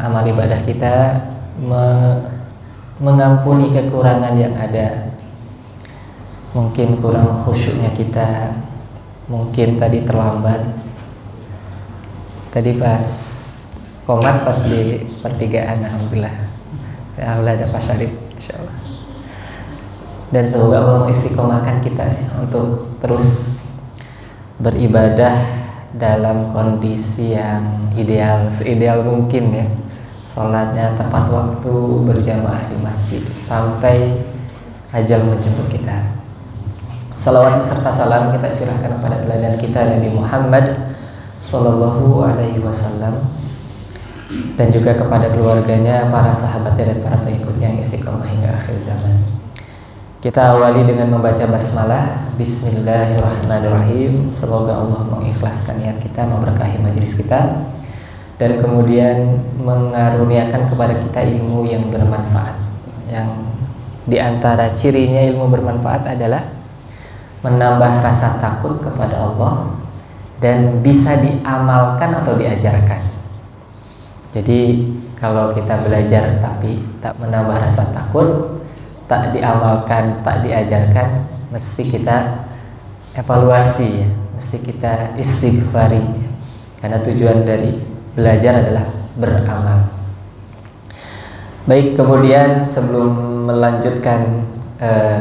amal ibadah kita, mengampuni kekurangan yang ada. Mungkin kurang khusyuknya kita, mungkin tadi terlambat, tadi pas komat pas di pertigaan. Alhamdulillah ada Pak Syarif, insyaallah. Dan semoga Allah mengistiqomahkan kita untuk terus beribadah dalam kondisi yang ideal, seideal mungkin ya. Sholatnya tepat waktu, berjamaah di masjid sampai ajal menjemput kita. Salawat beserta salam kita curahkan kepada teladan kita Nabi Muhammad Sallallahu Alaihi Wasallam, dan juga kepada keluarganya, para sahabatnya, dan para pengikutnya yang istiqomah hingga akhir zaman. Kita awali dengan membaca basmalah. Bismillahirrahmanirrahim. Semoga Allah mengikhlaskan niat kita, memberkahi majelis kita, dan kemudian mengaruniakan kepada kita ilmu yang bermanfaat. Yang diantara cirinya ilmu bermanfaat adalah menambah rasa takut kepada Allah dan bisa diamalkan atau diajarkan. Jadi kalau kita belajar tapi tak menambah rasa takut, tak diamalkan, tak diajarkan, mesti kita evaluasi ya, mesti kita istighfari, karena tujuan dari belajar adalah beramal. Baik, kemudian sebelum melanjutkan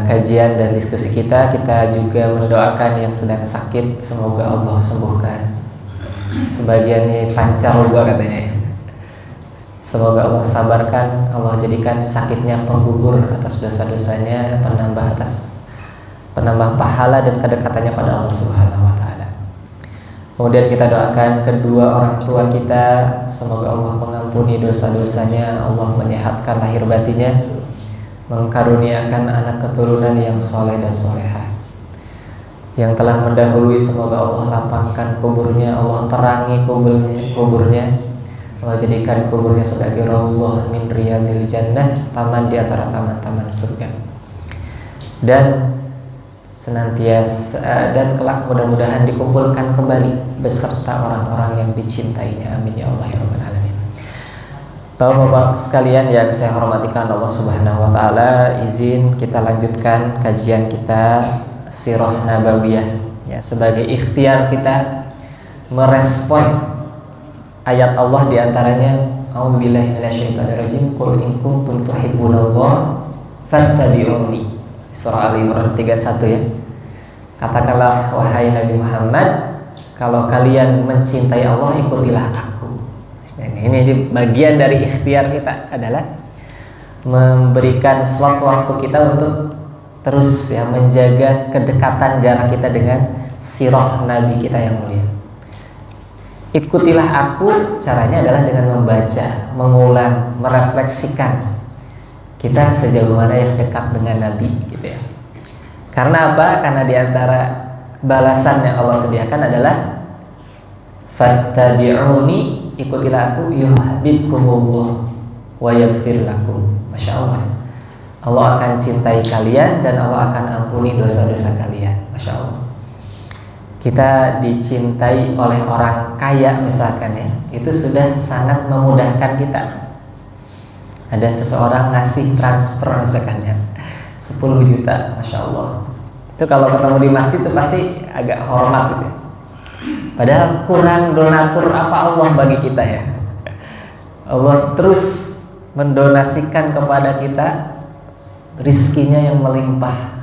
kajian dan diskusi kita juga mendoakan yang sedang sakit, semoga Allah sembuhkan. Sebagian ini pancaroba katanya ya. Semoga Allah sabarkan, Allah jadikan sakitnya penggugur atas dosa-dosanya, penambah pahala dan kedekatannya pada Allah Subhanahu wa taala. Kemudian kita doakan kedua orang tua kita, semoga Allah mengampuni dosa-dosanya, Allah menyehatkan lahir batinnya, mengkaruniakan anak keturunan yang soleh dan solehah. Yang telah mendahului, semoga Allah lapangkan kuburnya, Allah terangi kuburnya, Allah jadikan kuburnya sebagai raudhah min riyadil jannah, taman di antara taman-taman surga. Dan senantiasa dan kelak mudah-mudahan dikumpulkan kembali beserta orang-orang yang dicintainya. Amin ya Allah ya rabbal alamin. Bapak-bapak sekalian yang saya hormatikan Allah Subhanahu wa taala, izin kita lanjutkan kajian kita Sirah Nabawiyah ya, sebagai ikhtiar kita merespon ayat Allah, diantaranya A'udzubillahi minasyaitonirrajim, qul in kuntum tuhibbunallaha fattabi'uni, surah Al-Imran 31 ya. Katakanlah wahai Nabi Muhammad, kalau kalian mencintai Allah, ikutilah aku. Ini bagian dari ikhtiar kita adalah memberikan slot waktu kita untuk terus ya menjaga kedekatan jarak kita dengan sirah Nabi kita yang mulia. Ikutilah aku, caranya adalah dengan membaca, mengulang, merefleksikan kita sejauh mana yang dekat dengan Nabi gitu ya. Karena apa? Karena diantara balasan yang Allah sediakan adalah fattabi'uni, ikutilah aku, yuhibbukumullah wa yaghfir lakum. Masya Allah, Allah akan cintai kalian dan Allah akan ampuni dosa-dosa kalian. Masya Allah. Kita dicintai oleh orang kaya misalkan ya, itu sudah sangat memudahkan kita. Ada seseorang ngasih transfer misalkan ya 10 juta, Masya Allah, itu kalau ketemu di masjid itu pasti agak hormat gitu ya. Padahal kurang donatur apa Allah bagi kita ya. Allah terus mendonasikan kepada kita rizkinya yang melimpah.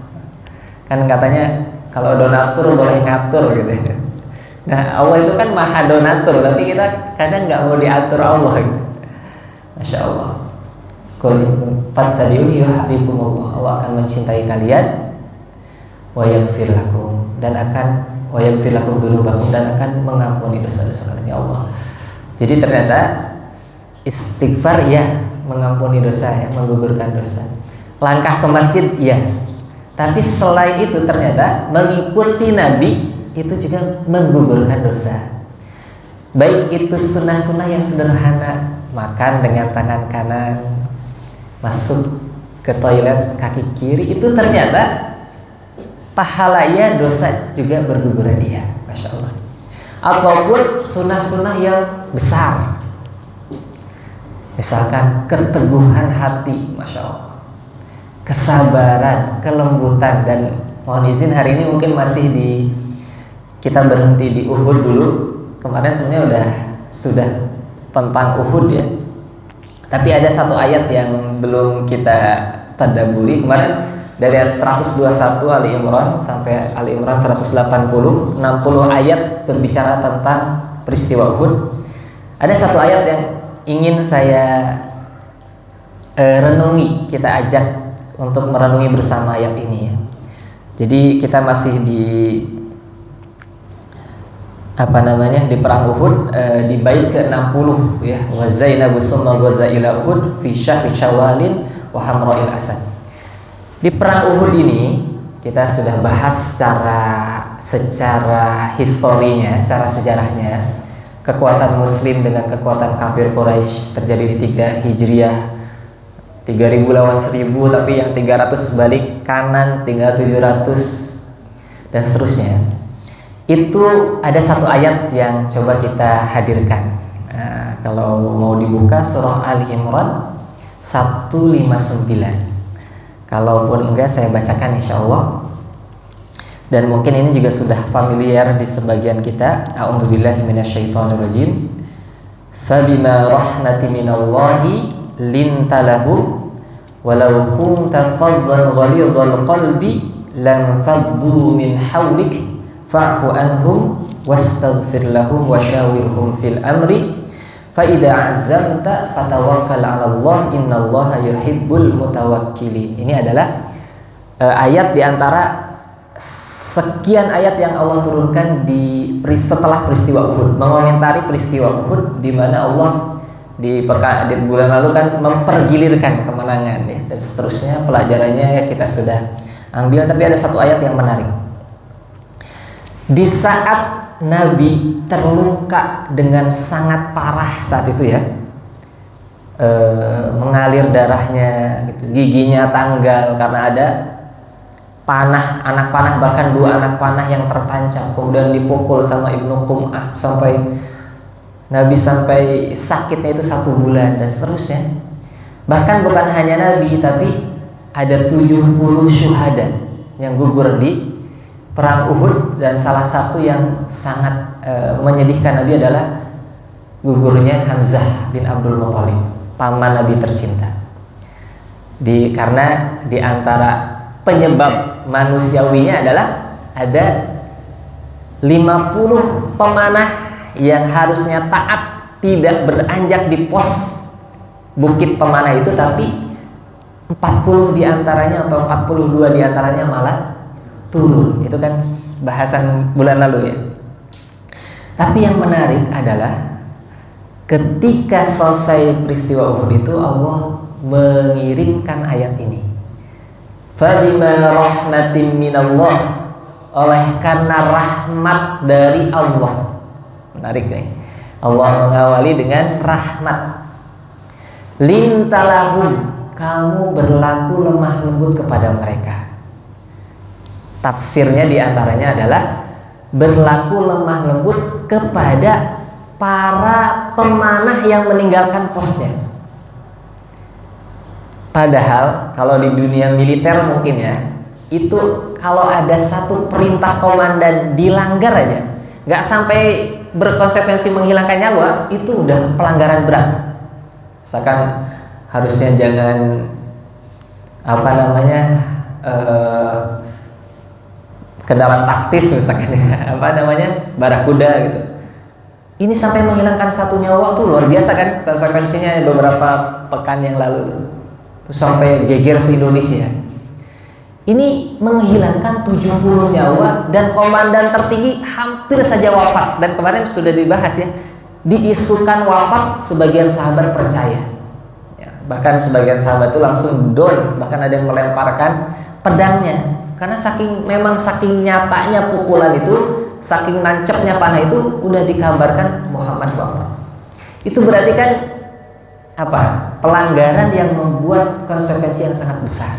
Kan katanya kalau donatur boleh ngatur gitu. Nah Allah itu kan maha donatur, tapi kita kadang nggak mau diatur Allah gitu. Masya Allah. Qul fattabi'uni yuhibbukumullah, Allah akan mencintai kalian, wa yaghfir lakum, dan akan wa yaghfir lakum dzunubakum, dan akan mengampuni dosa-dosa kalian ya Allah. Jadi ternyata istighfar ya mengampuni dosa ya, menggugurkan dosa. Langkah ke masjid ya. Tapi selain itu ternyata mengikuti Nabi itu juga menggugurkan dosa. Baik itu sunnah-sunnah yang sederhana, makan dengan tangan kanan, masuk ke toilet kaki kiri, itu ternyata pahalanya dosa juga berguguran dia. Masya Allah. Ataupun sunnah-sunnah yang besar, Misalkan keteguhan hati, Masya Allah, kesabaran, kelembutan. Dan mohon izin hari ini mungkin masih kita berhenti di Uhud dulu. Kemarin sebenarnya sudah tentang Uhud ya. Tapi ada satu ayat yang belum kita tadaburi. Kemarin dari ayat 121 Ali Imran sampai Ali Imran 180, 60 ayat berbicara tentang peristiwa Uhud. Ada satu ayat yang ingin saya renungi, kita ajak untuk merenungi bersama ayat ini ya. Jadi kita masih di di perang Uhud, di bait ke-60 ya. Wa Zainabu tsumma ghaza ila Uhud fi syahri Syawalin wa hamra'il asad. Di perang Uhud ini kita sudah bahas secara historinya, secara sejarahnya. Kekuatan muslim dengan kekuatan kafir Quraisy terjadi di 3 Hijriah. 3000 lawan 1000, tapi yang 300 balik kanan, tinggal 700 dan seterusnya. Itu ada satu ayat yang coba kita hadirkan. Nah, kalau mau dibuka surah Ali Imran 159. Kalaupun enggak saya bacakan insya Allah. Dan mungkin ini juga sudah familiar di sebagian kita. A'udzubillahi minasyaitonirrajim. Fabima rahmati minallahi lintalahum walau kunta faddan ghalidhal qalbi lam faddu min hawlik fa'fu anhum wastaghfir lahum wasyawirhum fil amri fa idza azamta fatawakkal 'ala Allah innallaha yuhibbul mutawakkilin. Ini adalah ayat di antara sekian ayat yang Allah turunkan setelah peristiwa Uhud, mengomentari peristiwa Uhud, di mana Allah di bulan lalu kan mempergilirkan kemenangan ya, dan seterusnya. Pelajarannya ya kita sudah ambil, tapi ada satu ayat yang menarik. Di saat Nabi terluka dengan sangat parah saat itu ya, mengalir darahnya gitu, giginya tanggal karena ada panah, anak panah, bahkan 2 anak panah yang tertancap, kemudian dipukul sama Ibnu Qum'ah sampai Nabi sampai sakitnya itu 1 bulan dan seterusnya. Bahkan bukan hanya Nabi, tapi ada 70 syuhada yang gugur di perang Uhud, dan salah satu yang sangat menyedihkan Nabi adalah gugurnya Hamzah bin Abdul Muthalib, paman Nabi tercinta. Karena di antara penyebab manusiawinya adalah ada 50 pemanah yang harusnya taat, tidak beranjak di pos bukit pemanah itu, tapi 40 diantaranya atau 42 diantaranya malah turun. Itu kan bahasan bulan lalu ya. Tapi yang menarik adalah ketika selesai peristiwa Uhud itu, Allah mengirimkan ayat ini. Fabima rahmatin minallah, oleh karena rahmat dari Allah. Menarik nih. Allah mengawali dengan rahmat. Lintalahum, kamu berlaku lemah lembut kepada mereka. Tafsirnya diantaranya adalah berlaku lemah lembut kepada para pemanah yang meninggalkan posnya. Padahal kalau di dunia militer mungkin ya, itu kalau ada satu perintah komandan dilanggar aja, nggak sampai berkonsekuensi menghilangkan nyawa, itu udah pelanggaran berat. Misalkan harusnya jangan kendaraan taktis misalkan ya, barakuda gitu. Ini sampai menghilangkan 1 nyawa tuh luar biasa kan konsekuensinya beberapa pekan yang lalu tuh. Terus sampai geger se-Indonesia. Ini menghilangkan 70 nyawa dan komandan tertinggi hampir saja wafat. Dan kemarin sudah dibahas ya, diisukan wafat, sebagian sahabat percaya ya, bahkan sebagian sahabat itu langsung down, bahkan ada yang melemparkan pedangnya. Karena saking nyatanya pukulan itu, saking nancapnya panah itu, udah dikabarkan Muhammad wafat. Itu berarti kan pelanggaran yang membuat konsekuensi yang sangat besar.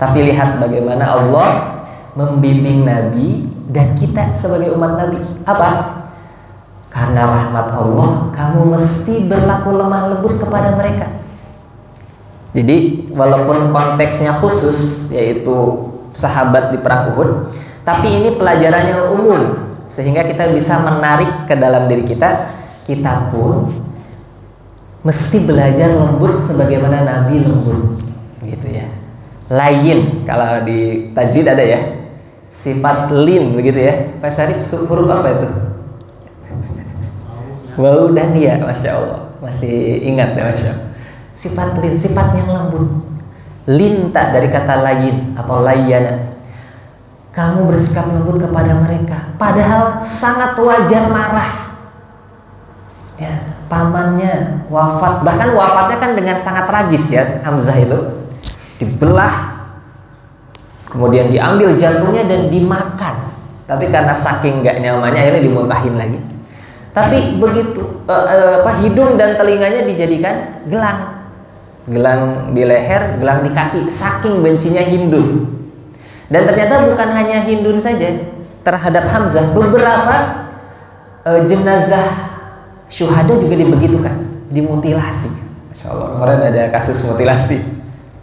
Tapi lihat bagaimana Allah membimbing Nabi dan kita sebagai umat Nabi. Karena rahmat Allah, kamu mesti berlaku lemah lembut kepada mereka. Jadi walaupun konteksnya khusus, yaitu sahabat di perang Uhud, tapi ini pelajarannya umum, sehingga kita bisa menarik ke dalam diri kita. Kita pun mesti belajar lembut sebagaimana Nabi lembut, gitu ya. Layin, kalau di tajwid ada ya, sifat lin, begitu ya. Pak Syarif, huruf apa itu? Wau dan ya, Masya Allah, masih ingat ya, Masya Allah. Sifat lin, sifat yang lembut. Linta dari kata layin atau layana. Kamu bersikap lembut kepada mereka, padahal sangat wajar marah. Ya, pamannya wafat, bahkan wafatnya kan dengan sangat tragis ya, Hamzah itu dibelah, kemudian diambil jantungnya dan dimakan. Tapi karena saking gak nyamannya akhirnya dimuntahin lagi. Tapi begitu hidung dan telinganya dijadikan gelang di leher, gelang di kaki, saking bencinya Hindun. Dan ternyata bukan hanya Hindun saja terhadap Hamzah, beberapa jenazah syuhada juga dibegitukan, dimutilasi. Masya Allah, kemarin ada kasus mutilasi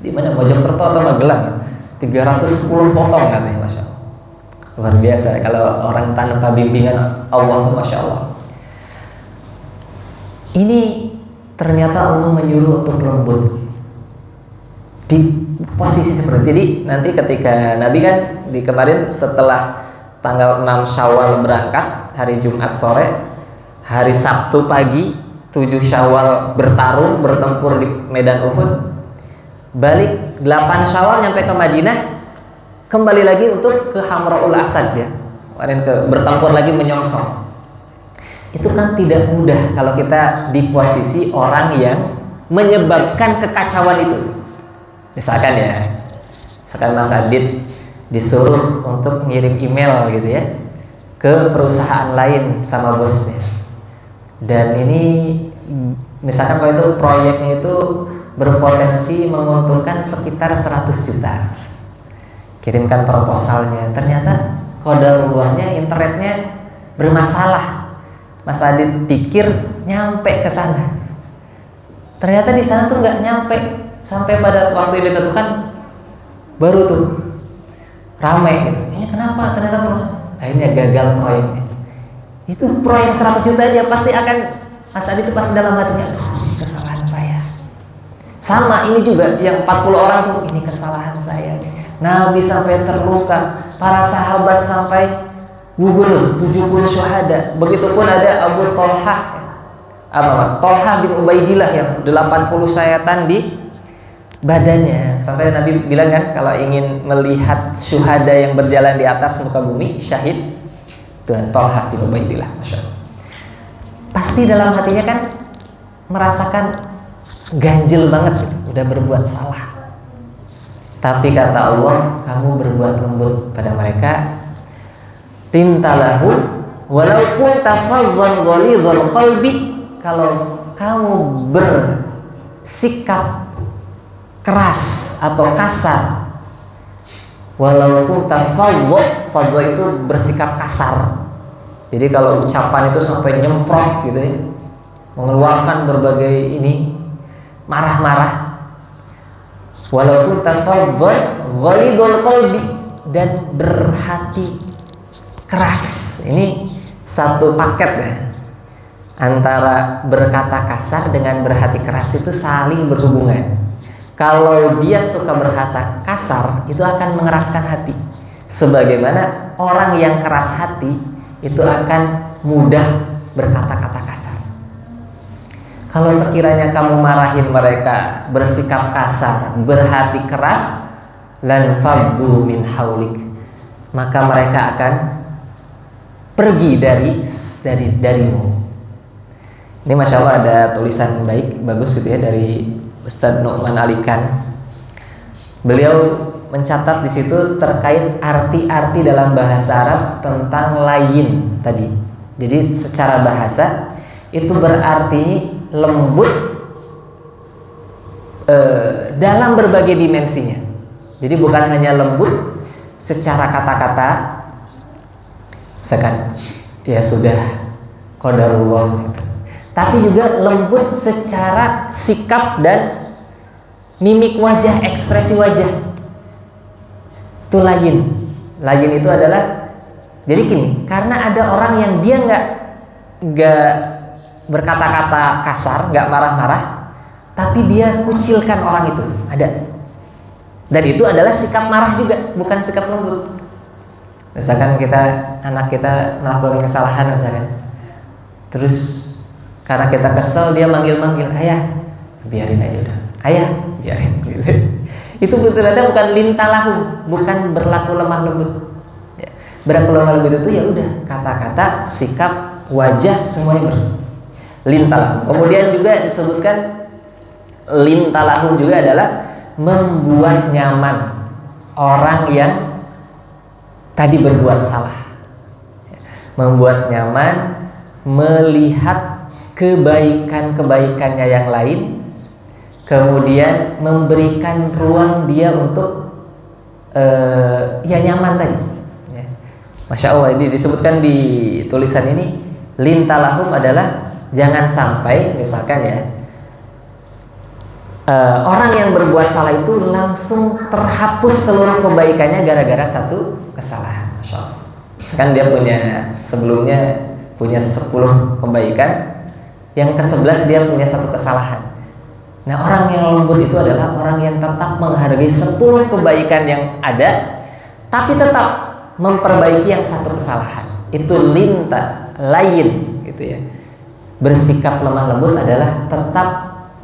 di mana, Mojokerto atau Magelang, 310 potong katanya. Masya Allah, luar biasa. Kalau orang tanpa bimbingan Allah tuh Masya Allah. Ini ternyata Allah menyuruh untuk lembut di posisi seperti itu. Jadi nanti ketika Nabi kan di kemarin setelah tanggal 6 Syawal berangkat, hari Jumat sore, hari Sabtu pagi 7 Syawal bertempur di medan Uhud, balik 8 Syawal nyampe ke Madinah, kembali lagi untuk ke Hamraul Asad ya. Kemarin bertempur lagi menyongsong. Itu kan tidak mudah kalau kita di posisi orang yang menyebabkan kekacauan itu. Misalkan Mas Adit disuruh untuk ngirim email gitu ya ke perusahaan lain sama bosnya. Dan ini misalkan kalau itu proyeknya itu berpotensi menguntungkan sekitar 100 juta. Kirimkan proposalnya. Ternyata qadarullahnya internetnya bermasalah. Mas Adit pikir nyampe ke sana, ternyata di sana tuh nggak nyampe. Sampai pada waktu yang ditentukan baru tuh rame gitu. Ini kenapa? Ternyata akhirnya gagal proyeknya. Itu proyek 100 juta aja pasti akan, Mas Adit itu pasti dalam hatinya, kesalahan saya. Sama ini juga yang 40 orang tuh, ini kesalahan saya. Nabi sampai terluka, para sahabat sampai gugur, 70 syuhada. Begitupun ada Abu Tolhah, Tolhah bin Ubaidillah yang 80 sayatan di badannya. Sampai Nabi bilang kan, kalau ingin melihat syuhada yang berjalan di atas muka bumi, syahid, Tuhan Tolhah bin Ubaidillah. Masya Allah. Pasti dalam hatinya kan merasakan ganjil banget gitu, udah berbuat salah. Tapi kata Allah, kamu berbuat lembut pada mereka, tintalahu walau kunta fazzan ghalidhal qalbi. Kalau kamu bersikap keras atau kasar, walau kunta fadha itu bersikap kasar. Jadi kalau ucapan itu sampai nyemprot gitu ya, mengeluarkan berbagai ini, marah-marah. Walau kunta fadhan ghalidhal qalbi, dan berhati keras. Ini satu paket ya, antara berkata kasar dengan berhati keras itu saling berhubungan. Kalau dia suka berkata kasar, itu akan mengeraskan hati. Sebagaimana orang yang keras hati itu akan mudah berkata-kata kasar. Kalau sekiranya kamu marahin mereka, bersikap kasar, berhati keras, lan faddu min haulik, maka mereka akan pergi darimu. Ini Masya Allah ada tulisan bagus gitu ya dari Ustadz Nu'man Alikan. Beliau mencatat di situ terkait arti-arti dalam bahasa Arab tentang layin tadi. Jadi secara bahasa itu berarti lembut dalam berbagai dimensinya. Jadi bukan hanya lembut secara kata-kata, misalkan ya sudah qadarullah gitu. Tapi juga lembut secara sikap dan mimik wajah, ekspresi wajah. Itu layin. Layin itu adalah, jadi gini, karena ada orang yang dia nggak berkata-kata kasar, nggak marah-marah, tapi dia kucilkan orang itu, ada. Dan itu adalah sikap marah juga, bukan sikap lembut. Misalkan anak kita melakukan kesalahan misalkan, terus karena kita kesel dia manggil-manggil, ayah, biarin aja udah, ayah, biarin gitu. Itu ternyata bukan lintalahum, bukan berlaku lemah lembut. Ya. Berlaku lemah lembut itu ya udah kata-kata, sikap, wajah semuanya bersih. Lintalahum. Kemudian juga disebutkan lintalahum juga adalah membuat nyaman orang yang tadi berbuat salah. Membuat nyaman, melihat kebaikan-kebaikannya yang lain, kemudian memberikan ruang dia untuk ya nyaman tadi. Ya. Masya Allah, ini disebutkan di tulisan ini, lintalahum adalah jangan sampai misalkan ya orang yang berbuat salah itu langsung terhapus seluruh kebaikannya gara-gara satu kesalahan. Masya Allah. Misalkan dia sebelumnya punya 10 kebaikan, yang ke-11 dia punya satu kesalahan. Nah, orang yang lembut itu adalah orang yang tetap menghargai 10 kebaikan yang ada, tapi tetap memperbaiki yang satu kesalahan. Itu lain gitu ya. Bersikap lemah lembut adalah tetap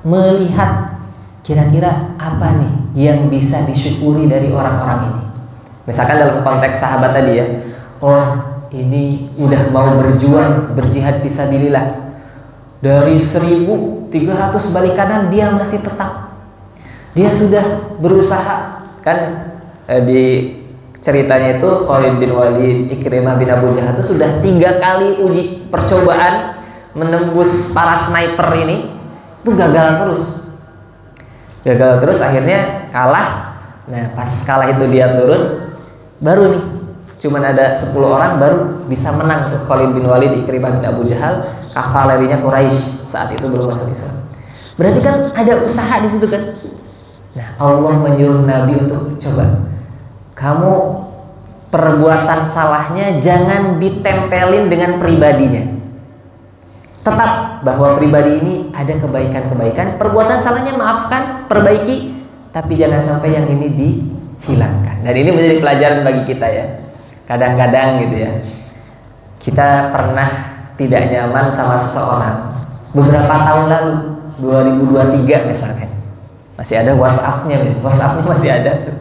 melihat kira-kira apa nih yang bisa disyukuri dari orang-orang ini. Misalkan dalam konteks sahabat tadi ya, oh ini udah mau berjuang, berjihad fisabilillah, dari 1.300 balik kanan dia masih tetap, dia sudah berusaha kan. Di ceritanya itu Khalid bin Walid, Ikrimah bin Abu Jahal itu sudah 3 kali uji percobaan menembus para sniper ini, itu gagal terus akhirnya kalah. Nah pas kalah itu dia turun, baru nih cuman ada 10 orang baru bisa menang tuh, Khalid bin Walid, Ikrimah bin Abu Jahal, kavalerinya Quraisy saat itu belum masuk Islam. Berarti kan ada usaha di situ kan. Nah Allah menyuruh Nabi untuk coba, kamu perbuatan salahnya jangan ditempelin dengan pribadinya. Tetap bahwa pribadi ini ada kebaikan-kebaikan, perbuatan salahnya maafkan, perbaiki, tapi jangan sampai yang ini dihilangkan. Dan ini menjadi pelajaran bagi kita ya. Kadang-kadang gitu ya, kita pernah tidak nyaman sama seseorang beberapa tahun lalu, 2023 misalkan, masih ada WhatsApp-nya masih ada tuh.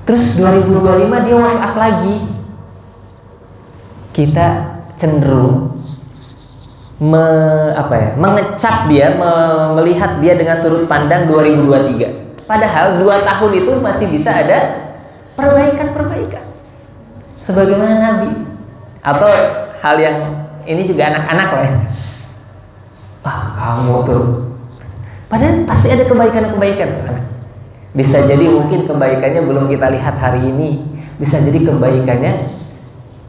Terus 2025 dia WhatsApp lagi, kita cenderung mengecap dia, melihat dia dengan sudut pandang 2023. Padahal 2 tahun itu masih bisa ada perbaikan sebagaimana Nabi. Atau hal yang ini juga anak-anak lah ya. Kamu tuh, padahal pasti ada kebaikan-kebaikan tuh anak. Bisa jadi mungkin kebaikannya belum kita lihat hari ini, bisa jadi kebaikannya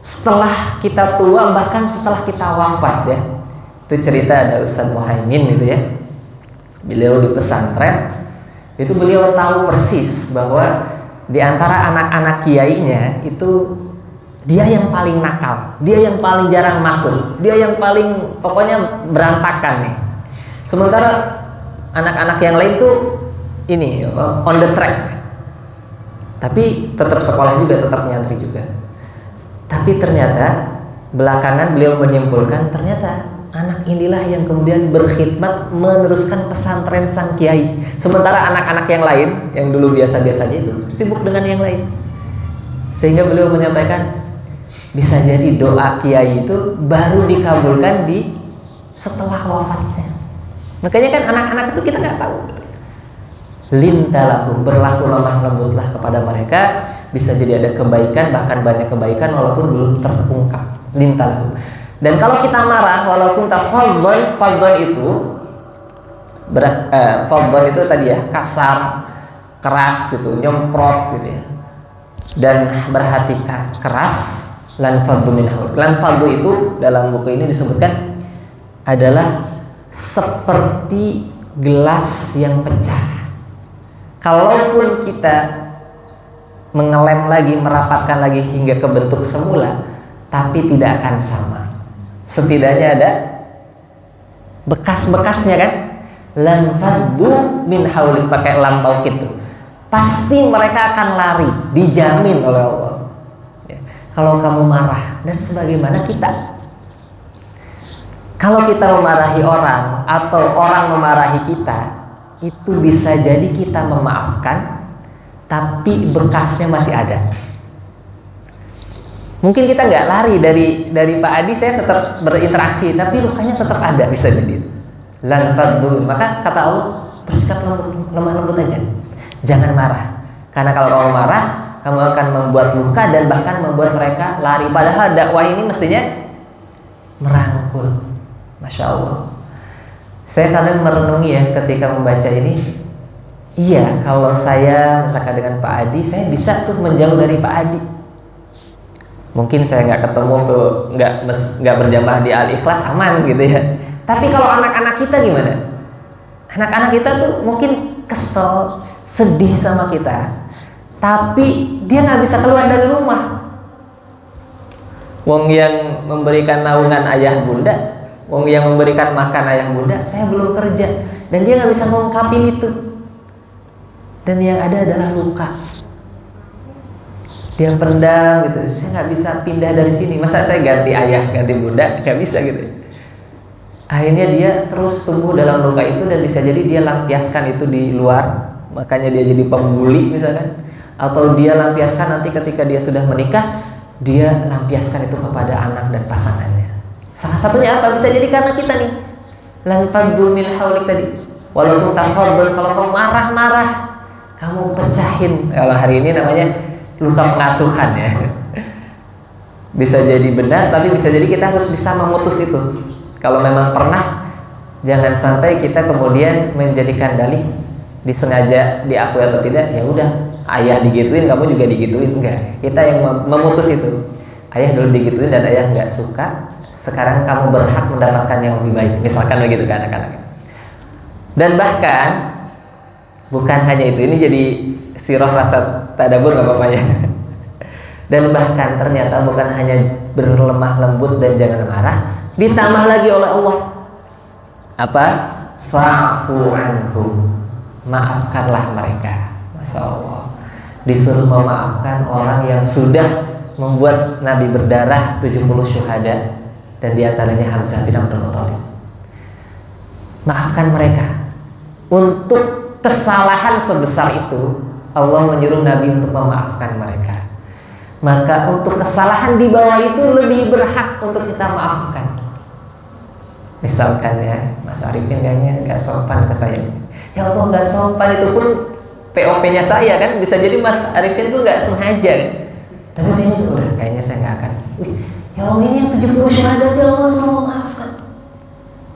setelah kita tua, bahkan setelah kita wafat ya. Itu cerita ada Ustadz Muhaimin gitu ya, beliau di pesantren itu beliau tahu persis bahwa di antara anak-anak kiainya itu dia yang paling nakal, dia yang paling jarang masuk, dia yang paling pokoknya berantakan nih. Sementara anak-anak yang lain tuh ini on the track, tapi tetap sekolah juga, tetap nyantri juga. Tapi ternyata belakangan beliau menyimpulkan ternyata anak inilah yang kemudian berkhidmat meneruskan pesantren sang kiai. Sementara anak-anak yang lain yang dulu biasa-biasa aja itu sibuk dengan yang lain. Sehingga beliau menyampaikan bisa jadi doa kiai itu baru dikabulkan setelah wafatnya. Makanya kan anak-anak itu kita nggak tahu. Lintalahu, berlaku lemah lembutlah kepada mereka, bisa jadi ada kebaikan, bahkan banyak kebaikan walaupun belum terungkap. Lintalahu. Dan kalau kita marah, walaupun fadhon itu fadhon itu tadi ya, kasar, keras gitu, nyemprot gitu ya, dan berhati keras, Lan faddu min haulik. Lan faddu itu dalam buku ini disebutkan adalah seperti gelas yang pecah. Kalaupun kita mengelem lagi, merapatkan lagi hingga ke bentuk semula, tapi tidak akan sama. Setidaknya ada bekas-bekasnya kan. Lan faddu min haulik, pakai lam taukid tuh. Pasti mereka akan lari, dijamin oleh Allah. Ya. Kalau kamu marah dan sebagaimana kita. Kalau kita memarahi orang atau orang memarahi kita, itu bisa jadi kita memaafkan, tapi bekasnya masih ada. Mungkin kita nggak lari dari Pak Adi, saya tetap berinteraksi, tapi lukanya tetap ada, bisa jadi. Lan faddu, maka kata Allah, bersikap lemah lembut aja, jangan marah. Karena kalau kamu marah, kamu akan membuat luka dan bahkan membuat mereka lari. Padahal dakwah ini mestinya merangkul. Masya Allah. Saya kadang merenungi ya ketika membaca ini. Iya, kalau saya misalkan dengan Pak Adi, saya bisa tuh menjauh dari Pak Adi. Mungkin saya nggak ketemu nggak berjamaah di Al-Ikhlas, aman gitu ya. Tapi kalau anak-anak kita gimana? Anak-anak kita tuh mungkin kesel, sedih sama kita, tapi dia nggak bisa keluar dari rumah. Wong yang memberikan naungan ayah bunda, wong yang memberikan makan ayah bunda, saya belum kerja, dan dia nggak bisa ngungkapin itu. Dan yang ada adalah luka. Dia pendam gitu. Saya nggak bisa pindah dari sini. Masa saya ganti ayah, ganti bunda? Nggak bisa gitu. Akhirnya dia terus tumbuh dalam luka itu, dan bisa jadi dia lampiaskan itu di luar. Makanya dia jadi pembuli misalkan. Atau dia lampiaskan nanti ketika dia sudah menikah, dia lampiaskan itu kepada anak dan pasangannya. Salah satunya apa? Bisa jadi karena kita nih. Lan faddu min haulik tadi. Walaupun tafaddul, kalau kamu marah-marah, kamu pecahin. Kalau hari ini namanya luka pengasuhan ya. Bisa jadi benar, tapi bisa jadi kita harus bisa memutus itu. Kalau memang pernah, jangan sampai kita kemudian menjadikan dalih disengaja diakui atau tidak. Ya udah, ayah digituin, kamu juga digituin. Enggak, kita yang memutus itu. Ayah dulu digituin dan ayah nggak suka. Sekarang kamu berhak mendapatkan yang lebih baik. Misalkan begitu ke anak-anak. Dan bahkan bukan hanya itu, ini jadi sirah rasa tadabur nggak apa-apa ya. Dan bahkan ternyata bukan hanya berlemah lembut dan jangan marah, ditambah lagi oleh Allah apa? Fa'fu anhum, maafkanlah mereka. Masya Allah, disuruh memaafkan orang yang sudah membuat Nabi berdarah 70 syuhada, dan diantaranya Hamzah bin Abdul Muthalib. Maafkan mereka. Untuk kesalahan sebesar itu, Allah menyuruh Nabi untuk memaafkan mereka. Maka untuk kesalahan di bawah itu lebih berhak untuk kita maafkan. Misalkan ya, Mas Arifin kayaknya nggak sopan ke saya. Ya Allah, nggak sopan, itu pun POP-nya saya kan. Bisa jadi Mas Arifin tuh nggak sengaja kan. Tapi kayaknya tuh udah, kayaknya saya nggak akan. Ya Allah, ini yang 70 syuhada aja Allah suruh memaafkan.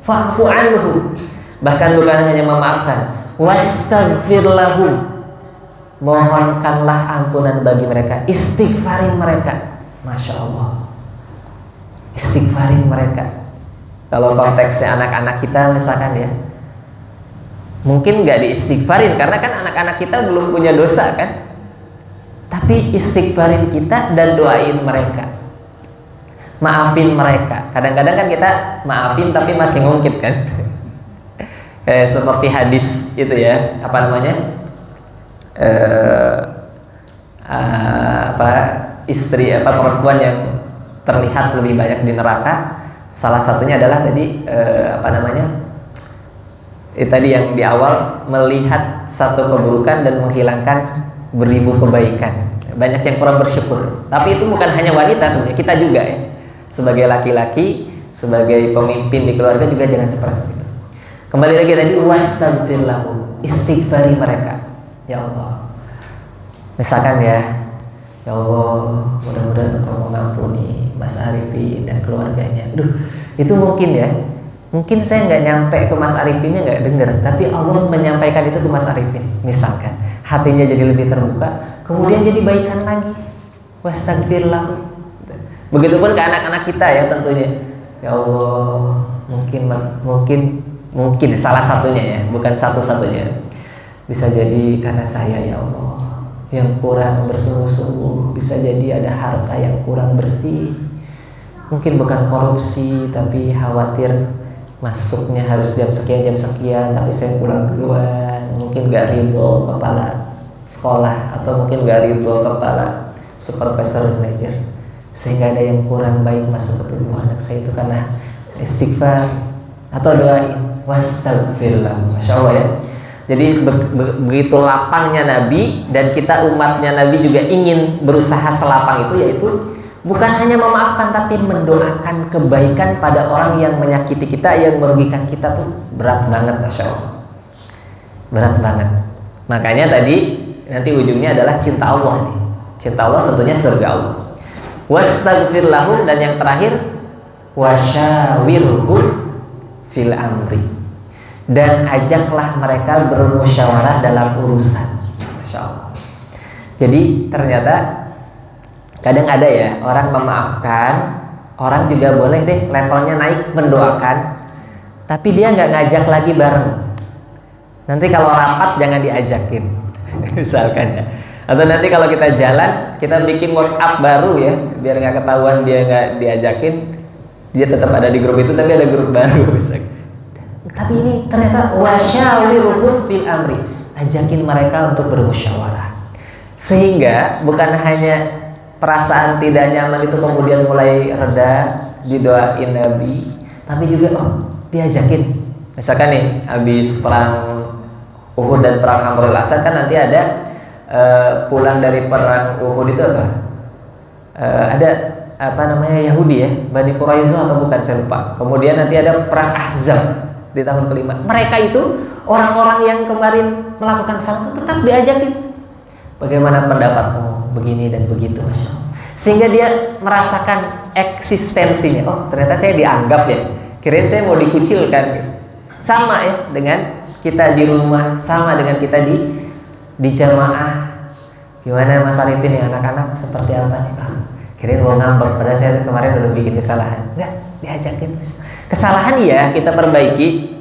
Fa'fu anhum. Bahkan bukan hanya memaafkan, wastaghfir lahum, mohonkanlah ampunan bagi mereka, istighfarin mereka. Masya Allah, istighfarin mereka. Kalau konteksnya anak-anak kita misalkan ya, mungkin nggak diistighfarin karena kan anak-anak kita belum punya dosa kan. Tapi istighfarin kita dan doain mereka, maafin mereka. Kadang-kadang kan kita maafin tapi masih ngungkit kan. Seperti hadis itu ya, apa namanya, istri perempuan yang terlihat lebih banyak di neraka. Salah satunya adalah tadi tadi yang di awal, melihat satu keburukan dan menghilangkan beribu kebaikan. Banyak yang kurang bersyukur. Tapi itu bukan hanya wanita, sebenarnya kita juga ya, sebagai laki-laki, sebagai pemimpin di keluarga juga jangan seperti itu. Kembali lagi tadi, wastaghfir lahum, istighfari mereka. Ya Allah, misalkan ya Allah, mudah-mudahan Engkau mengampuni Mas Arifin dan keluarganya. Itu mungkin ya, mungkin saya nggak nyampe ke Mas Arifinnya, nggak dengar, tapi Allah menyampaikan itu ke Mas Arifin. Misalkan hatinya jadi lebih terbuka, kemudian jadi baikan lagi. Wastaghfir lahum, Begitupun ke anak-anak kita ya tentunya. Ya Allah, mungkin salah satunya ya, bukan satu-satunya. Bisa jadi karena saya ya Allah yang kurang bersungguh-sungguh, bisa jadi ada harta yang kurang bersih. Mungkin bukan korupsi, tapi khawatir masuknya harus jam sekian, tapi saya pulang duluan. Mungkin gak ridho kepala sekolah, atau mungkin gak ridho kepala supervisor manajer, sehingga ada yang kurang baik masuk ke tubuh anak saya itu karena istighfar atau doain wastagfirullah. Masya Allah ya. Jadi begitu lapangnya Nabi, dan kita umatnya Nabi juga ingin berusaha selapang itu, yaitu bukan hanya memaafkan tapi mendoakan kebaikan pada orang yang menyakiti kita, yang merugikan kita. Tuh berat banget, Masya Allah, berat banget. Makanya tadi nanti ujungnya adalah cinta Allah nih. Cinta Allah tentunya surga Allah. Wastaghfir lahum, dan yang terakhir wasyawirhum fil amri, dan ajaklah mereka bermusyawarah dalam urusan. Masya Allah. Jadi ternyata kadang ada ya orang memaafkan, orang juga boleh deh levelnya naik mendoakan, tapi dia nggak ngajak lagi bareng. Nanti kalau rapat jangan diajakin misalkan ya. Atau nanti kalau kita jalan, kita bikin WhatsApp baru ya, biar nggak ketahuan dia nggak diajakin. Dia tetap ada di grup itu, tapi ada grup baru misalkan. Tapi ini ternyata wasyawirhum fil amri, ajakin mereka untuk bermusyawarah, sehingga bukan hanya perasaan tidak nyaman itu kemudian mulai reda, didoain Nabi, tapi juga diajakin. Misalkan nih habis perang Uhud dan perang Hamrul Asad, kan nanti ada pulang dari perang Uhud itu ada Yahudi ya, Bani Quraisyah atau bukan, saya lupa. Kemudian nanti ada perang Ahzab di tahun kelima. Mereka itu orang-orang yang kemarin melakukan kesalahan tetap diajakin. Bagaimana pendapatmu begini dan begitu, Masya Allah. Sehingga dia merasakan eksistensinya. Oh ternyata saya dianggap ya, kirain saya mau dikucilkan. Sama ya dengan kita di rumah, sama dengan kita di jamaah. Gimana Mas Arifin ya, anak-anak seperti apa nih? Kirain mau ngambek, padahal saya kemarin udah bikin kesalahan. Enggak, diajakin. Kesalahan ya kita perbaiki,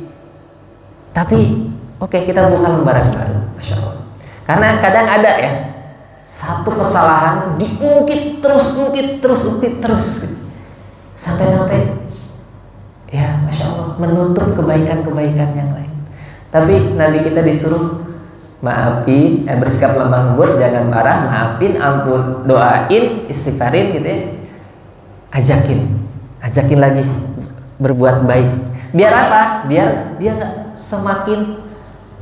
tapi oke, kita buka lembaran baru. Masya Allah. Karena kadang ada ya, satu kesalahan diungkit terus sampai ya Masya Allah menutup kebaikan-kebaikan yang lain. Tapi Nabi kita disuruh maafin, bersikap lemah lembut, jangan marah, maafin, ampun, doain, istighfarin gitu ya. Ajakin lagi berbuat baik. Biar apa? Biar dia nggak semakin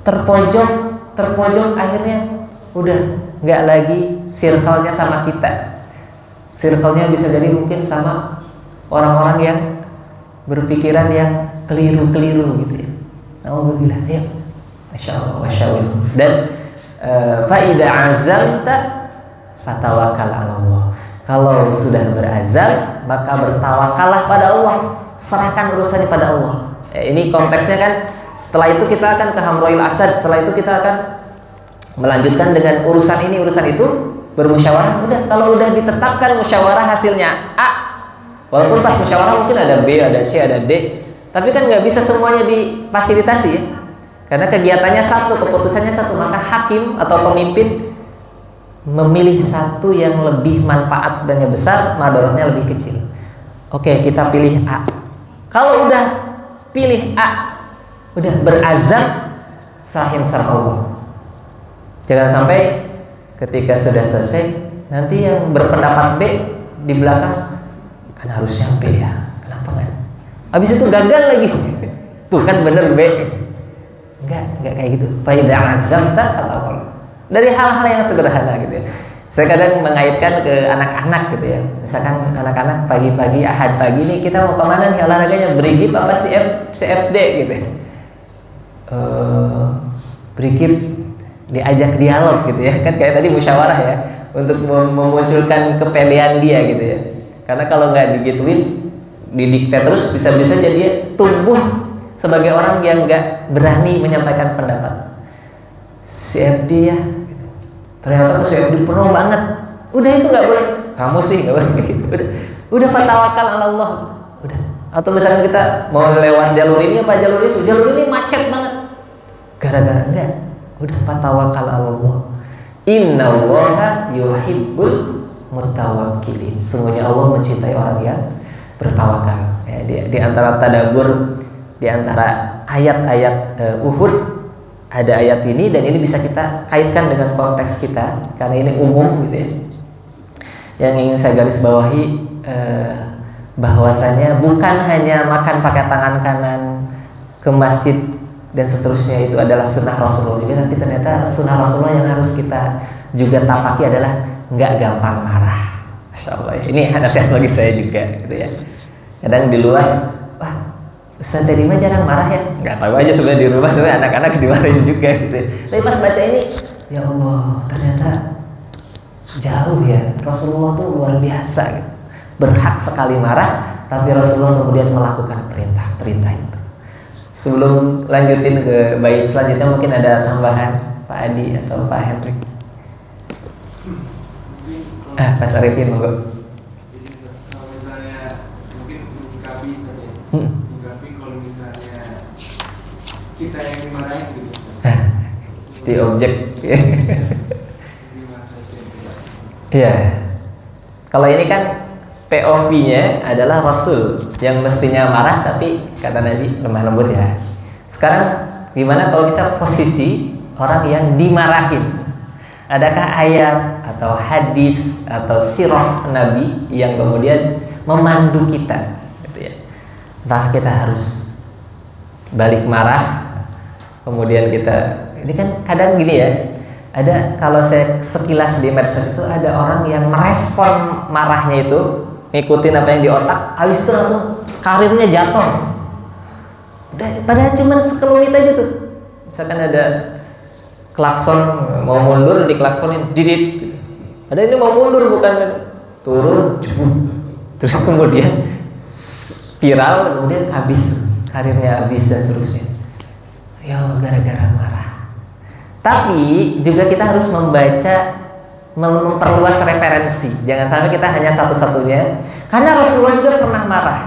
terpojok, akhirnya udah nggak lagi circle-nya sama kita. Circle-nya bisa jadi mungkin sama orang-orang yang berpikiran yang keliru gitu ya. Alhamdulillah ya. Masya Allah, wasyawir. Dan faida azamta fatawakkal 'ala Allah. Kalau sudah berazam, maka bertawakallah pada Allah. Serahkan urusannya pada Allah. Ini konteksnya kan, setelah itu kita akan ke Hamrul Asad, setelah itu kita akan melanjutkan dengan urusan ini, urusan itu, bermusyawarah. Udah, kalau udah ditetapkan musyawarah hasilnya A, walaupun pas musyawarah mungkin ada B, ada C, ada D, tapi kan nggak bisa semuanya difasilitasi ya. Karena kegiatannya satu, keputusannya satu, maka hakim atau pemimpin memilih satu yang lebih manfaat dan yang besar, madaratnya lebih kecil. Oke, kita pilih A. Kalau udah pilih A, udah berazam, serahin sama Allah. Jangan sampai ketika sudah selesai, nanti yang berpendapat B di belakang, kan harusnya B ya, kenapa kan? Habis itu gagal lagi. Tuh kan bener B. Enggak kayak gitu. Faida azamta fatawakkal. Dari hal-hal yang sederhana gitu ya. Saya kadang mengaitkan ke anak-anak gitu ya. Misalkan anak-anak pagi-pagi Ahad pagi nih, kita mau kemana nih olahraganya? Brigip apa CFD gitu ya. Brigip, diajak dialog gitu ya. Kan kayak tadi musyawarah ya, untuk memunculkan kepedean dia gitu ya. Karena kalau nggak digituin, didikte terus, bisa-bisa jadi dia tumbuh sebagai orang yang nggak berani menyampaikan pendapat. CFD ya, ternyata ke CFD penuh banget. Udah itu nggak boleh. Kamu sih nggak boleh gitu. Udah Udah fatawakal ala Allah. Udah. Atau misalkan kita mau lewat jalur ini apa jalur itu, jalur ini macet banget. Gara-gara enggak. Udah fatawakal ala Allah. Innallaha yuhibbul mutawakkilin. Sungguhnya Allah mencintai orang yang bertawakal. Ya, di antara tadabbur, di antara ayat-ayat Uhud ada ayat ini, dan ini bisa kita kaitkan dengan konteks kita karena ini umum gitu ya. Yang ingin saya garis bawahi bahwasanya bukan hanya makan pakai tangan kanan ke masjid dan seterusnya itu adalah sunnah Rasulullah juga, tapi ternyata sunnah Rasulullah yang harus kita juga tapaki adalah nggak gampang marah. Masya Allah ya. Ini nasihat bagi saya juga gitu ya. Kadang di luar, wah Ustaz tadi mah jarang marah ya. Nggak tahu aja sebenarnya di rumah sebenarnya anak-anak dimarahin juga gitu. Tapi pas baca ini, ya Allah ternyata jauh ya. Rasulullah tuh luar biasa gitu. Berhak sekali marah, tapi Rasulullah kemudian melakukan perintah itu. Sebelum lanjutin ke bait selanjutnya, mungkin ada tambahan Pak Adi atau Pak Hendrik. Pak Sarifin monggo. Jadi kalau misalnya mungkin menyikapi saja, menyikapi kalau misalnya kita yang dimarahin gitu. Jadi objek. Iya. Kalau ini kan POV-nya adalah Rasul yang mestinya marah, tapi kata Nabi lemah lembut ya. Sekarang gimana kalau kita posisi orang yang dimarahin? Adakah ayat atau hadis atau sirah Nabi yang kemudian memandu kita gitu ya? Entah kita harus balik marah, kemudian kita, ini kan kadang gini ya, ada, kalau saya sekilas di medsos itu ada orang yang merespon marahnya itu ngikutin apa yang di otak, habis itu langsung karirnya jatuh. Padahal cuman sekelumit aja tuh. Misalkan ada klakson mau mundur, diklaksonin didit gitu. Padahal ini mau mundur, bukan turun jebuk. Terus kemudian viral, kemudian habis, karirnya habis dan seterusnya. Ya gara-gara marah. Tapi juga kita harus memperluas referensi. Jangan sampai kita hanya satu-satunya. Karena Rasulullah juga pernah marah,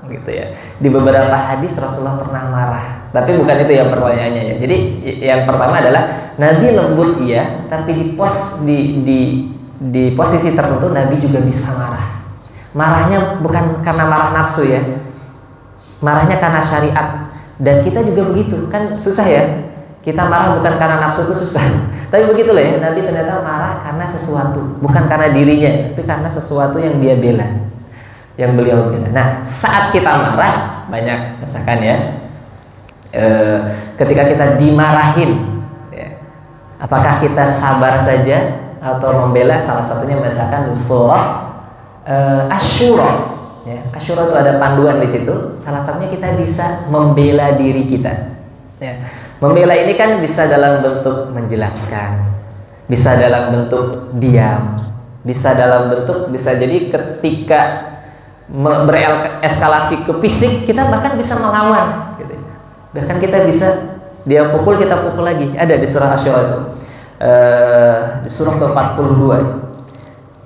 gitu ya. Di beberapa hadis Rasulullah pernah marah. Tapi bukan itu yang pertanyaannya ya. Jadi yang pertama adalah Nabi lembut iya, tapi di posisi tertentu Nabi juga bisa marah. Marahnya bukan karena marah nafsu ya. Marahnya karena syariat. Dan kita juga begitu. Kan susah ya. Kita marah bukan karena nafsu itu susah. Tapi begitulah ya, Nabi ternyata marah karena sesuatu, bukan karena dirinya, tapi karena sesuatu yang dia bela, yang beliau bela. Nah, saat kita marah, banyak misalkan ya, ketika kita dimarahin, ya, apakah kita sabar saja atau membela? Salah satunya misalkan surah Asy-Syura. Ya, Asy-Syura itu ada panduan di situ. Salah satunya kita bisa membela diri kita. Ya. Membela ini kan bisa dalam bentuk menjelaskan, bisa dalam bentuk diam, bisa dalam bentuk, bisa jadi ketika bereskalasi ke fisik, kita bahkan bisa melawan gitu. Bahkan kita bisa, dia pukul, kita pukul lagi. Ada di surah Asy-Syura itu, di surah ke-42.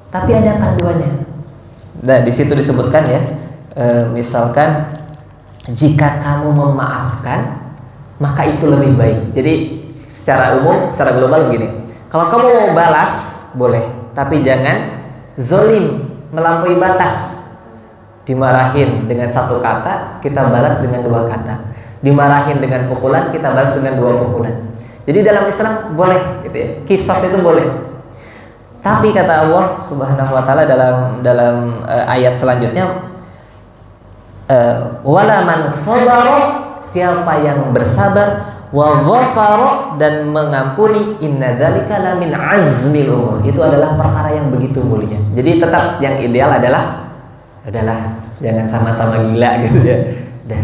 Tapi ada panduannya. Nah, di situ disebutkan ya, misalkan jika kamu memaafkan, maka itu lebih baik. Jadi secara umum, secara global begini, kalau kamu mau balas boleh, tapi jangan zolim, melampaui batas. Dimarahin dengan satu kata, kita balas dengan dua kata. Dimarahin dengan pukulan, kita balas dengan dua pukulan. Jadi dalam Islam boleh gitu ya, kisos itu boleh. Tapi kata Allah Subhanahu wa taala dalam ayat selanjutnya, wala man sabara, siapa yang bersabar, wa ghafara, dan mengampuni, inna dzalika lamin azmil umur, itu adalah perkara yang begitu mulia. Jadi tetap yang ideal adalah jangan sama-sama gila gitu ya. Udah,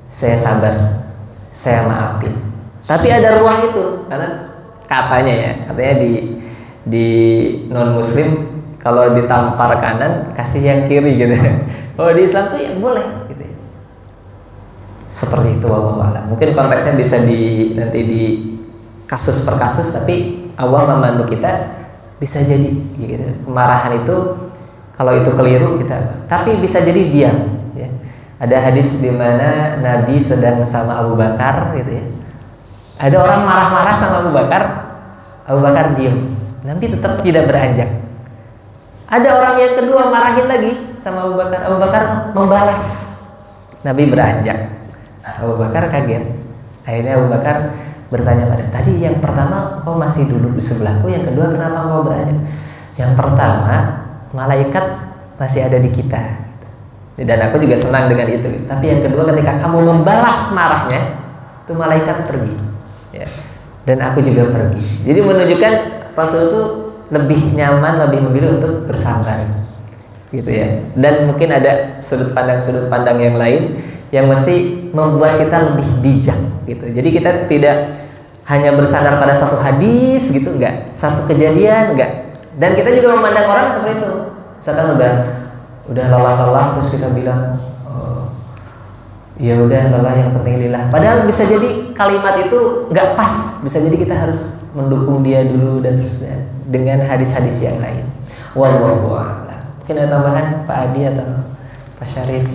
saya sabar, saya maafin. Tapi ada ruang itu, karena katanya di non muslim kalau ditampar kanan kasih yang kiri gitu. Oh, di Islam tuh ya boleh gitu. Seperti itu, wallahu a'lam. Mungkin konteksnya bisa nanti di kasus per kasus, tapi Allah memandu kita bisa jadi gitu. Kemarahan itu Kalau itu keliru kita, tapi bisa jadi diam. Ya. Ada hadis di mana Nabi sedang sama Abu Bakar, gitu ya. Ada orang marah-marah sama Abu Bakar diam. Nabi tetap tidak beranjak. Ada orang yang kedua marahin lagi sama Abu Bakar membalas. Nabi beranjak. Abu Bakar kaget. Akhirnya Abu Bakar bertanya pada, tadi yang pertama kau masih duduk di sebelahku, yang kedua kenapa kau beranjak? Yang pertama, malaikat masih ada di kita, dan aku juga senang dengan itu. Tapi yang kedua, ketika kamu membalas marahnya, itu malaikat pergi, ya. Dan aku juga pergi. Jadi menunjukkan Rasul itu lebih nyaman, lebih memilih untuk bersabar, gitu ya. Dan mungkin ada sudut pandang yang lain yang mesti membuat kita lebih bijak, gitu. Jadi kita tidak hanya bersandar pada satu hadis, gitu, enggak, satu kejadian, enggak. Dan kita juga memandang orang seperti itu. Misalkan udah lelah terus kita bilang, oh, ya udah lelah, yang penting lillah. Padahal bisa jadi kalimat itu nggak pas. Bisa jadi kita harus mendukung dia dulu dan terusnya dengan hadis-hadis yang lain. Wallahu a'lam. Mungkin ada tambahan Pak Adi atau Pak Syarif?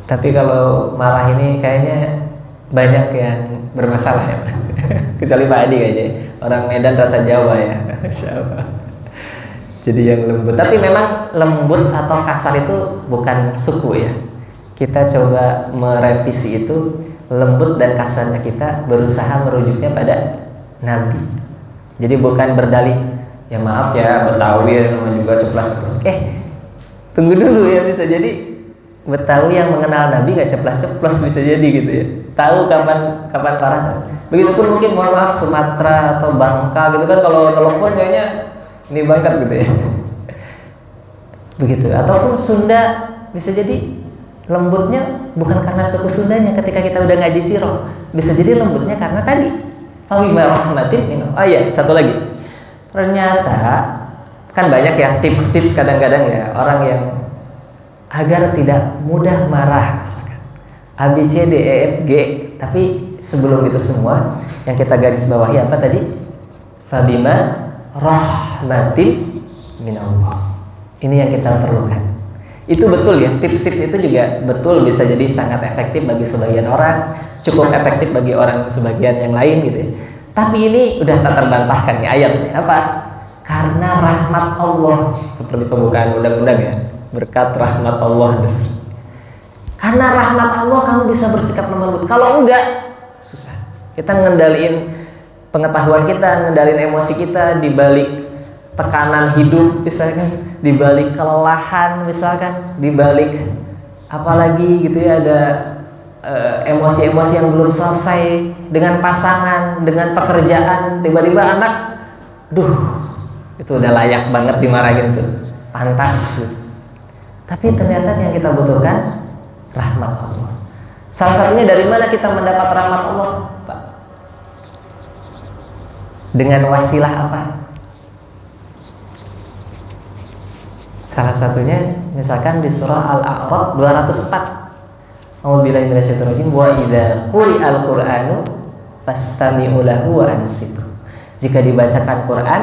Tapi kalau marah ini kayaknya banyak yang bermasalah ya. Kecuali Pak Adi kayaknya. Orang Medan rasa Jawa ya. Jadi yang lembut. Tapi memang lembut atau kasar itu bukan suku ya. Kita coba merevisi itu, lembut dan kasarnya kita berusaha merujuknya pada Nabi. Jadi bukan berdalih, ya maaf ya Betawi sama juga ceplas-ceplos. Tunggu dulu ya, bisa jadi Betawi yang mengenal Nabi gak ceplas-ceplos, bisa jadi gitu ya. Tahu kapan parah. Begitupun mungkin mohon maaf Sumatera atau Bangka gitu kan, kalau telepon kayaknya ini bangkat gitu ya. Begitu. Ataupun Sunda, bisa jadi lembutnya bukan karena suku Sundanya ketika kita udah ngaji sirah. Bisa jadi lembutnya karena tadi Fabima rahmatin minhu. Oh iya, satu lagi. Ternyata kan banyak ya tips-tips kadang-kadang ya orang yang agar tidak mudah marah, misalkan A, B, C, D, E, F, G. Tapi sebelum itu semua yang kita garis bawahi apa tadi? Fabima rahmatin minallah. Ini yang kita perlukan. Itu betul ya, tips-tips itu juga betul, bisa jadi sangat efektif bagi sebagian orang, cukup efektif bagi orang sebagian yang lain gitu ya. Tapi ini udah tak terbantahkan nih ayatnya. Apa? Karena rahmat Allah, seperti pembukaan undang-undang ya, berkat rahmat Allah. Karena rahmat Allah kamu bisa bersikap lembut. Kalau enggak, susah. Kita ngendaliin pengetahuan kita, ngendaliin emosi kita di balik tekanan hidup misalkan, di balik kelelahan misalkan, di balik apalagi gitu ya, ada emosi-emosi yang belum selesai dengan pasangan, dengan pekerjaan, tiba-tiba anak, itu udah layak banget dimarahin tuh, pantas. Tapi ternyata yang kita butuhkan rahmat Allah. Salah satunya dari mana kita mendapat rahmat Allah, Pak? Dengan wasilah apa? Salah satunya misalkan di surah Al-A'raf 204. A'udzubillahi minasyaitonir rajim. Wa idza quri'al Qur'anu fastami'u lahu wa ansitu. Jika dibacakan Quran,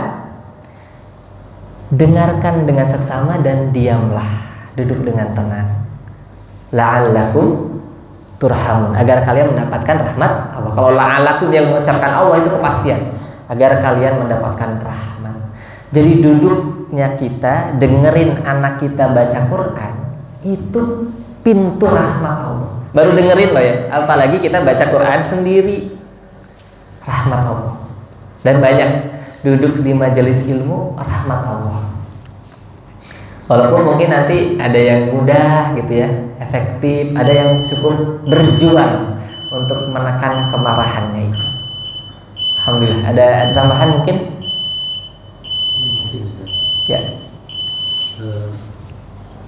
dengarkan dengan seksama dan diamlah, duduk dengan tenang. La'allakum turhamun, agar kalian mendapatkan rahmat Allah. Kalau la'allakum yang mengucapkan Allah itu kepastian, agar kalian mendapatkan rahmat. Jadi duduknya kita dengerin anak kita baca Quran itu pintu rahmat Allah. Baru dengerin loh ya, apalagi kita baca Quran sendiri, rahmat Allah. Dan banyak duduk di majelis ilmu, rahmat Allah. Walaupun mungkin nanti ada yang mudah gitu ya, efektif, ada yang cukup berjuang untuk menekan kemarahannya itu. Alhamdulillah. Ada tambahan mungkin? Mungkin Ustaz. Ya.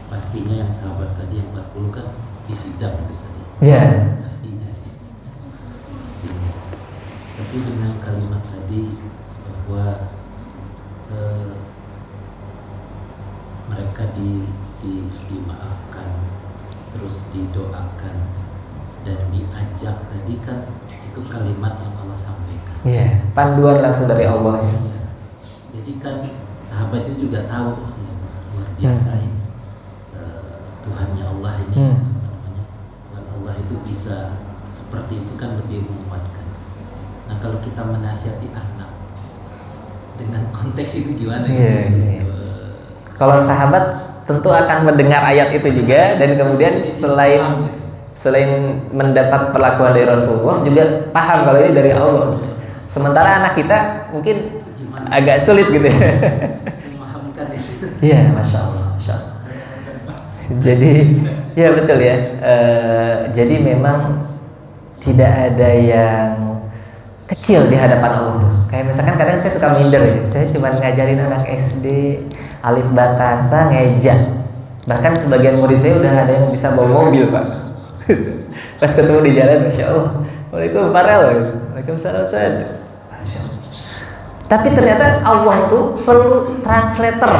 Pastinya yang sahabat tadi yang 40 kan disidang itu Ustaz. Ya. Pastinya. Tapi dengan kalimat tadi bahwa mereka dimaafkan, terus didoakan, dan diajak tadi kan itu kalimat yang Allah sampaikan. Iya, panduan langsung dari Allah. Ya. Jadi kan sahabat itu juga tahu ya, luar biasa ini Tuhannya Allah ini apa namanya, Tuhan Allah itu bisa seperti itu kan, lebih menguatkan. Nah kalau kita menasihati anak dengan konteks itu gimana? Iya. Kalau sahabat tentu akan mendengar ayat itu juga, dan kemudian selain mendapat perlakuan dari Rasulullah juga paham kalau ini dari Allah. Sementara anak kita mungkin agak sulit gitu ya. Memahamkan itu. Iya, masya Allah, masya Allah. Jadi ya betul ya. Jadi memang tidak ada yang kecil di hadapan Allah tuh. Kayak misalkan kadang saya suka minder ya. Saya cuma ngajarin anak SD alif batata ngeja. Bahkan sebagian murid saya udah ada yang bisa bawa mobil, Pak. Pas ketemu di jalan, masya Allah, waalaikumsalam, parel, waalaikumsalam, Ustaz. Masya Allah. Tapi ternyata Allah tuh perlu translator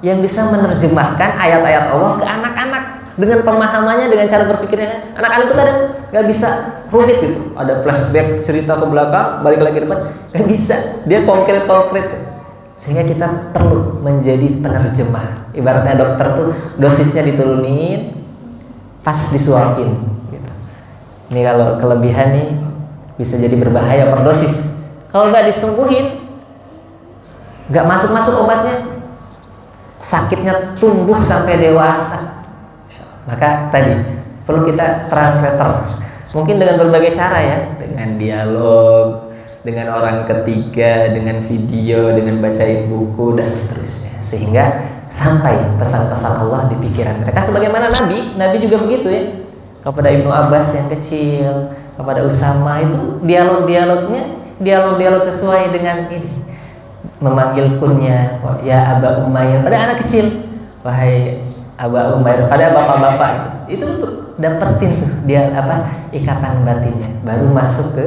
yang bisa menerjemahkan ayat-ayat Allah ke anak-anak dengan pemahamannya, dengan cara berpikirnya. Anak-anak itu kadang nggak bisa, rumit gitu. Ada flashback cerita ke belakang, balik lagi ke depan, nggak bisa. Dia konkret. Sehingga kita perlu menjadi penerjemah. Ibaratnya dokter tuh dosisnya diturunin, pas disuapin. Gitu. Ini kalau kelebihan nih bisa jadi berbahaya per dosis. Kalau nggak disembuhin, nggak masuk obatnya, sakitnya tumbuh sampai dewasa. Maka tadi perlu kita translator, mungkin dengan berbagai cara ya, dengan dialog, dengan orang ketiga, dengan video, dengan bacain buku dan seterusnya, sehingga sampai pesan-pesan Allah di pikiran mereka. Sebagaimana Nabi juga begitu ya, kepada Ibnu Abbas yang kecil, kepada Usama itu dialog sesuai dengan ini, memanggil kunnya, ya Aba Umair pada anak kecil, wahai Aba Umair pada bapak-bapak itu untuk dapetin tuh dia ikatan batinnya, baru masuk ke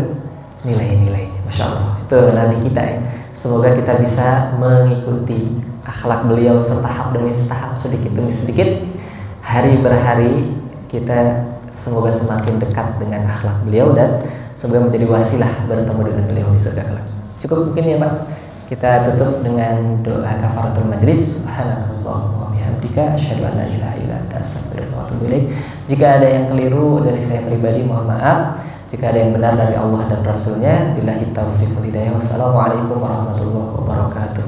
nilai-nilainya. Masya Allah, itu Nabi kita ya. Semoga kita bisa mengikuti akhlak beliau setahap demi setahap, sedikit demi sedikit, hari berhari kita semoga semakin dekat dengan akhlak beliau, dan semoga menjadi wasilah bertemu dengan beliau di surga kelak. Cukup mungkin ya Pak, kita tutup dengan doa kafaratul majlis. Subhanakallahumma wa bihamdika asyhadu an la ilaha illa anta astaghfiruka wa atubu ilaik. Jika ada yang keliru dari saya pribadi mohon maaf. Jika ada yang benar dari Allah dan Rasulnya, billahi taufiq wal hidayah. Wassalamualaikum warahmatullahi wabarakatuh.